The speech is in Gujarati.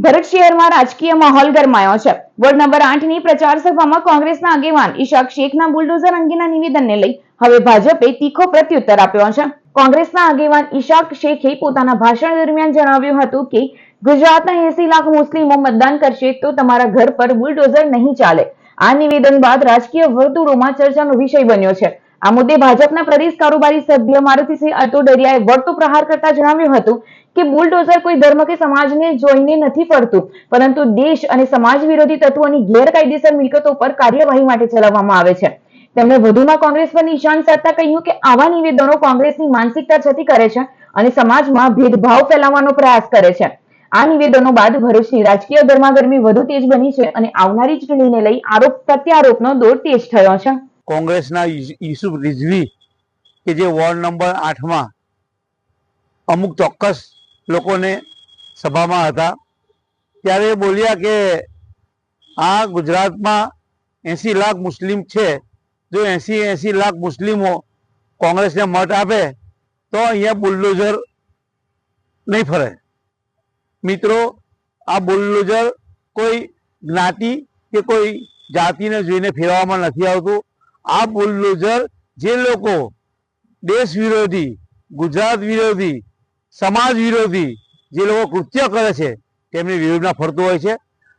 ભરૂચ શહેરમાં રાજકીય માહોલ ગરમાયો છે। વોર્ડ નંબર 8 ની પ્રચાર સભામાં કોંગ્રેસના આગેવાન ઇશાક શેખના બુલડોઝર અંગેના નિવેદનને લઈ હવે ભાજપે તીખો પ્રત્યુત્તર આપ્યો છે। કોંગ્રેસના આગેવાન ઇશાક શેખે પોતાના ભાષણ દરમિયાન જણાવ્યું હતું કે ગુજરાતના 80 લાખ મુસ્લિમો મતદાન કરશે તો તમારા ઘર પર બુલડોઝર નહીં ચાલે। આ નિવેદન બાદ રાજકીય વર્તુળોમાં ચર્ચાનો વિષય બન્યો છે। આ મુદ્દે ભાજપના પ્રદેશ કારોબારી સભ્ય મારુતિસિંહ અટોડરિયાએ વળતો પ્રહાર કરતા જણાવ્યું હતું કે બુલડોઝર કોઈ ધર્મ કે સમાજને જોઈને નથી પડતું, પરંતુ દેશ અને સમાજ વિરોધી તત્વોની ગેરકાયદેસર મિલકતો પર કાર્યવાહી માટે ચલાવવામાં આવે છે। તેમણે વધુમાં કોંગ્રેસ પર નિશાન સાધતા કહ્યું કે આવા નિવેદનો કોંગ્રેસની માનસિકતા છતી કરે છે અને સમાજમાં ભેદભાવ ફેલાવવાનો પ્રયાસ કરે છે। આ નિવેદનો બાદ ભરૂચની રાજકીય ગરમાગરમી વધુ તેજ બની છે અને આવનારી ચૂંટણીને લઈ આરોપ પ્રત્યારોપનો દોર તેજ થયો છે। કોંગ્રેસના યુસુફ રિઝવી કે જે વોર્ડ નંબર 8માં અમુક ચોક્કસ લોકોને સભામાં હતા ત્યારે બોલ્યા કે આ ગુજરાતમાં 80 લાખ મુસ્લિમ છે, જો 80 લાખ મુસ્લિમો કોંગ્રેસને મત આપે તો અહીંયા બુલડોઝર નહીં ફરે। મિત્રો, આ બુલડોઝર કોઈ જ્ઞાતિ કે કોઈ જાતિને જોઈને ફેરવામાં નથી આવતું। આ બુલડોઝર જે લોકો દેશ વિરોધી, ગુજરાત વિરોધી, સમાજ વિરોધી જે લોકો કૃત્ય કરે છે તેમની વિરુદ્ધમાં ફરતું હોય છે।